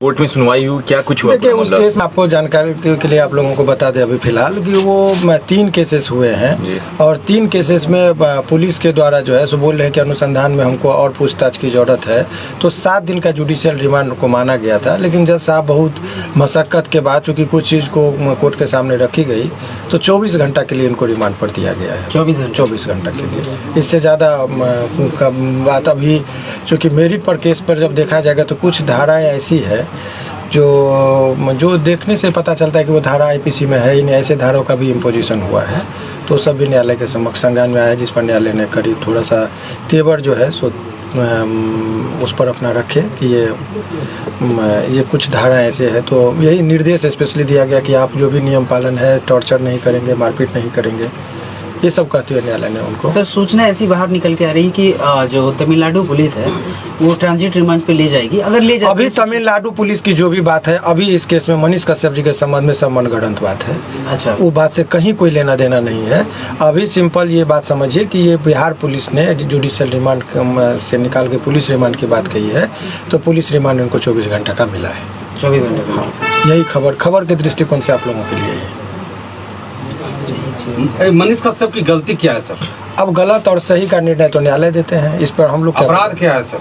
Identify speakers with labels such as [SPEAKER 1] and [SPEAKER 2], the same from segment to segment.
[SPEAKER 1] Court में सुनवाई हुई, क्या कुछ हुआ?
[SPEAKER 2] देखिए उस केस आपको जानकारी के लिए आप लोगों को बता दें अभी फिलहाल कि वो 3 केसेस हुए हैं और 3 केसेस में पुलिस के द्वारा जो है सो बोल रहे हैं कि अनुसंधान में हमको और पूछताछ की ज़रूरत है। तो 7 दिन का जुडिशियल रिमांड को माना गया था, लेकिन जज साहब बहुत मशक्क़त के बाद चूँकि कुछ चीज़ को कोर्ट के सामने रखी गई तो 24 घंटा के लिए इनको रिमांड पर दिया गया है। 24 घंटा के लिए, इससे ज़्यादा बात अभी चूँकि मेरिट पर केस पर जब देखा जाएगा तो कुछ धाराएँ ऐसी है जो देखने से पता चलता है कि वो धारा आईपीसी में है ही नहीं। ऐसे धाराओं का भी इम्पोजिशन हुआ है तो सब भी न्यायालय के समक्ष संज्ञान में आया, जिस पर न्यायालय ने करीब थोड़ा सा तेवर जो है सो उस पर अपना रखे कि ये कुछ धारा ऐसे है। तो यही निर्देश स्पेशली दिया गया कि आप जो भी नियम पालन है, टॉर्चर नहीं करेंगे, मारपीट नहीं करेंगे, ये सब कहते हुए न्यायालय ने उनको।
[SPEAKER 3] सर सूचना ऐसी बाहर निकल के आ रही कि जो तमिलनाडु पुलिस है वो ट्रांजिट रिमांड पे ले जाएगी। अगर ले जाए
[SPEAKER 2] अभी तमिलनाडु पुलिस की जो भी बात है, अभी इस केस में मनीष कश्यप जी के संबंध में सब मनगढ़ंत बात है।
[SPEAKER 3] अच्छा,
[SPEAKER 2] वो बात से कहीं कोई लेना देना नहीं है। अभी सिंपल ये बात समझिए कि ये बिहार पुलिस ने जुडिशियल रिमांड से निकाल के पुलिस रिमांड की बात कही है, तो पुलिस रिमांड इनको 24 घंटे का मिला है।
[SPEAKER 3] 24 घंटे का।
[SPEAKER 2] हाँ, यही खबर के दृष्टिकोण से आप लोगों के लिए है।
[SPEAKER 4] मनीष कश्यप की गलती क्या है सर?
[SPEAKER 2] अब गलत और सही का निर्णय तो न्यायालय देते हैं, इस पर हम लोग
[SPEAKER 4] अपराध क्या है सर?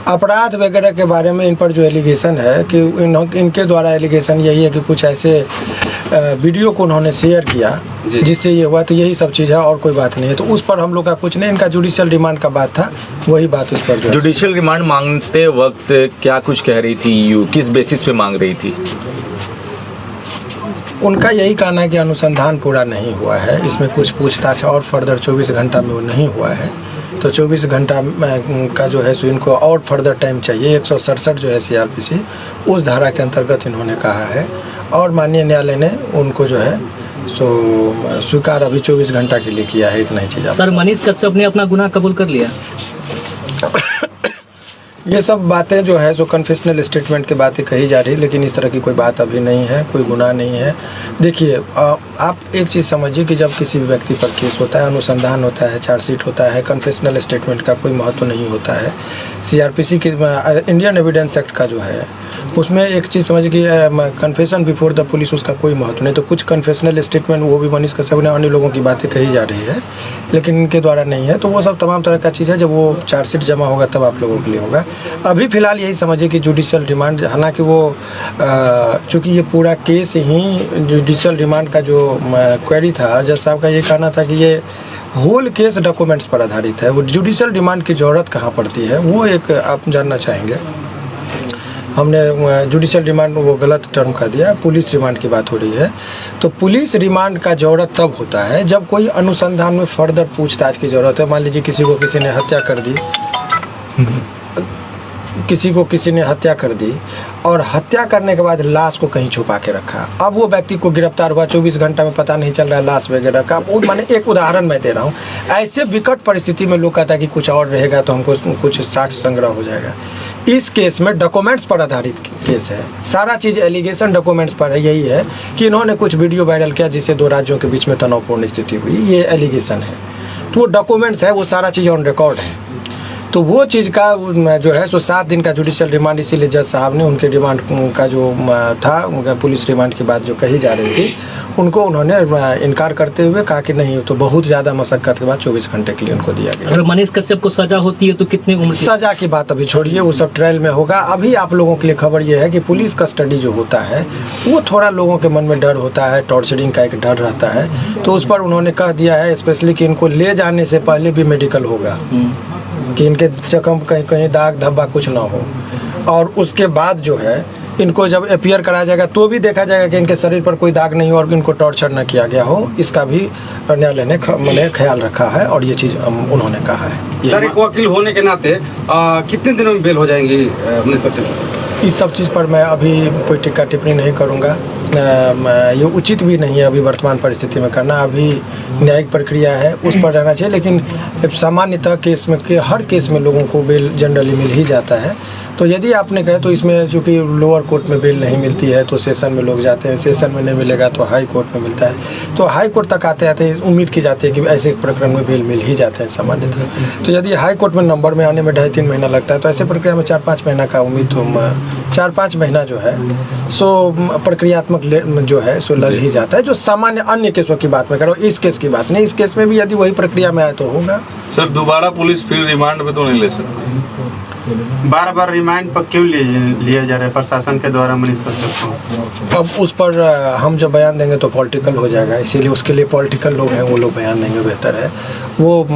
[SPEAKER 2] अपराध वगैरह के बारे में इन पर जो एलिगेशन है कि इनके द्वारा एलिगेशन यही है कि कुछ ऐसे वीडियो को उन्होंने शेयर किया जिससे ये हुआ, तो यही सब चीज़ है और कोई बात नहीं है। तो उस पर हम लोग का कुछ नहीं, इनका जुडिशियल रिमांड का बात था, वही बात उस पर जो
[SPEAKER 1] जुडिशियल रिमांड मांगते वक्त क्या कुछ कह रही थी यू, किस बेसिस पे मांग रही थी?
[SPEAKER 2] उनका यही कहना है कि अनुसंधान पूरा नहीं हुआ है, इसमें कुछ पूछताछ और फर्दर 24 घंटा में वो नहीं हुआ है, तो 24 घंटा का जो है सो इनको और फर्दर टाइम चाहिए। 167 जो है सीआरपीसी उस धारा के अंतर्गत इन्होंने कहा है और माननीय न्यायालय ने उनको जो है सो स्वीकार अभी 24 घंटा के लिए किया है। इतना ही चीज़।
[SPEAKER 5] सर मनीष कश्यप ने अपना गुनाह कबूल कर लिया?
[SPEAKER 2] ये सब बातें जो है सो कन्फेशनल स्टेटमेंट की बातें कही जा रही है, लेकिन इस तरह की कोई बात अभी नहीं है, कोई गुनाह नहीं है। देखिए आप एक चीज़ समझिए कि जब किसी भी व्यक्ति पर केस होता है, अनुसंधान होता है, चार्जशीट होता है, कन्फेशनल स्टेटमेंट का कोई महत्व नहीं होता है। सीआरपीसी की इंडियन एविडेंस एक्ट का जो है उसमें एक चीज़ समझिए कि कन्फेशन बिफोर द पुलिस उसका कोई महत्व नहीं। तो कुछ कन्फेशनल स्टेटमेंट वो भी मनीष कश्यप ने अन्य लोगों की बातें कही जा रही है, लेकिन इनके द्वारा नहीं है। तो वो सब तमाम तरह का चीज़ है, जब वो चार्जशीट जमा होगा तब आप लोगों के लिए होगा। अभी फ़िलहाल यही समझिए कि जुडिशियल रिमांड, हालांकि वो चूँकि ये पूरा केस ही जुडिशियल रिमांड का जो क्वेरी था, जज साहब का ये कहना था कि ये होल केस डॉक्यूमेंट्स पर आधारित है, वो जुडिशियल रिमांड की ज़रूरत कहाँ पड़ती है वो एक आप जानना चाहेंगे। हमने जुडिशियल रिमांड वो गलत टर्म का दिया, पुलिस रिमांड की बात हो रही है। तो पुलिस रिमांड का ज़रूरत तब होता है जब कोई अनुसंधान में फर्दर पूछताछ की ज़रूरत है। मान लीजिए किसी ने हत्या कर दी, किसी ने हत्या कर दी और हत्या करने के बाद लाश को कहीं छुपा के रखा। अब वो व्यक्ति को गिरफ्तार हुआ, 24 घंटा में पता नहीं चल रहा है लाश वगैरह का। वो माने एक उदाहरण मैं दे रहा हूँ। ऐसे विकट परिस्थिति में लोग कहता है कि कुछ और रहेगा तो हमको कुछ साक्ष्य संग्रह हो जाएगा। इस केस में डॉक्यूमेंट्स पर आधारित केस है, सारा चीज़ एलिगेशन डॉक्यूमेंट्स पर है। यही है कि इन्होंने कुछ वीडियो वायरल किया जिससे 2 राज्यों के बीच में तनावपूर्ण स्थिति हुई, ये एलिगेशन है। तो वो डॉक्यूमेंट्स है, वो सारा चीज़ ऑन रिकॉर्ड है। तो वो चीज़ का जो है सो 7 दिन का जुडिशियल रिमांड, इसीलिए जज साहब ने उनके रिमांड का जो था पुलिस रिमांड की बात जो कही जा रही थी उनको उन्होंने इनकार करते हुए कहा कि नहीं, तो बहुत ज़्यादा मशक्क़त के बाद 24 घंटे के लिए उनको दिया गया।
[SPEAKER 5] अगर मनीष कश्यप को सजा होती है तो कितनी उम्र?
[SPEAKER 2] सजा की बात अभी छोड़िए, वो सब ट्रायल में होगा। अभी आप लोगों के लिए खबर ये है कि पुलिस कस्टडी जो होता है वो थोड़ा लोगों के मन में डर होता है, टॉर्चरिंग का एक डर रहता है। तो उस पर उन्होंने कह दिया है स्पेशली कि इनको ले जाने से पहले भी मेडिकल होगा, कि इनके जख्म कहीं दाग धब्बा कुछ ना हो, और उसके बाद जो है इनको जब अपीयर कराया जाएगा तो भी देखा जाएगा कि इनके शरीर पर कोई दाग नहीं हो और इनको टॉर्चर न किया गया हो। इसका भी न्यायालय ने मैंने ख्याल रखा है और ये चीज़ उन्होंने कहा है।
[SPEAKER 4] सर एक वकील होने के नाते कितने दिनों में बेल हो जाएंगी मनीष कश्यप?
[SPEAKER 2] इस सब चीज़ पर मैं अभी कोई टिक्का टिप्पणी नहीं करूँगा, ये उचित भी नहीं है अभी वर्तमान परिस्थिति में करना। अभी न्यायिक प्रक्रिया है, उस पर रहना चाहिए। लेकिन सामान्यतः केस में हर केस में लोगों को बेल जनरली मिल ही जाता है। तो यदि आपने कहे तो इसमें चूँकि लोअर कोर्ट में बेल नहीं मिलती है तो सेशन में लोग जाते हैं, सेशन में नहीं मिलेगा तो हाई कोर्ट में मिलता है। तो हाई कोर्ट तक आते आते उम्मीद की जाती है कि ऐसे प्रकरण में बेल मिल ही जाते हैं सामान्यतः। तो यदि हाई कोर्ट में नंबर में आने में 2.5-3 महीना लगता है तो ऐसे प्रक्रिया में 4-5 महीना का उम्मीद तो 4-5 महीना जो है सो प्रक्रियात्मक जो है सो लग ही जाता है। जो सामान्य अन्य केसों की बात मैं कर रहा हूँ, इस केस की बात नहीं। इस केस में भी यदि वही प्रक्रिया में आए तो होगा।
[SPEAKER 6] सर दोबारा पुलिस फिर रिमांड पे तो नहीं ले सकती?
[SPEAKER 7] बार बार रिमांड पर क्यों लिया जा रहा है प्रशासन के द्वारा मनीष कश्यप को?
[SPEAKER 2] अब उस पर हम जब बयान देंगे तो पॉलिटिकल हो जाएगा, इसीलिए उसके लिए पॉलिटिकल लोग हैं, वो लोग बयान देंगे बेहतर है। वो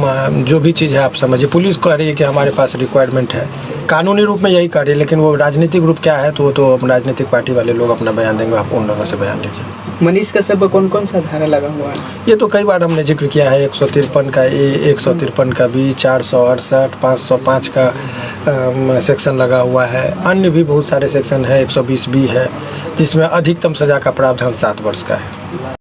[SPEAKER 2] जो भी चीज़ है आप समझिए, पुलिस कह रही है कि हमारे पास रिक्वायरमेंट है, कानूनी रूप में यही कार्य, लेकिन वो राजनीतिक रूप क्या है तो वो तो राजनीतिक पार्टी वाले लोग अपना बयान देंगे, आप उन लोगों से बयान लीजिए।
[SPEAKER 8] मनीष कश्यप पर कौन कौन सा धारा लगा हुआ है?
[SPEAKER 2] ये तो कई बार हमने जिक्र किया है, 153 का ए, 153 का बी, 468, 505 का सेक्शन लगा हुआ है। अन्य भी बहुत सारे सेक्शन है, 120 बी है, जिसमें अधिकतम सजा का प्रावधान 7 वर्ष का है।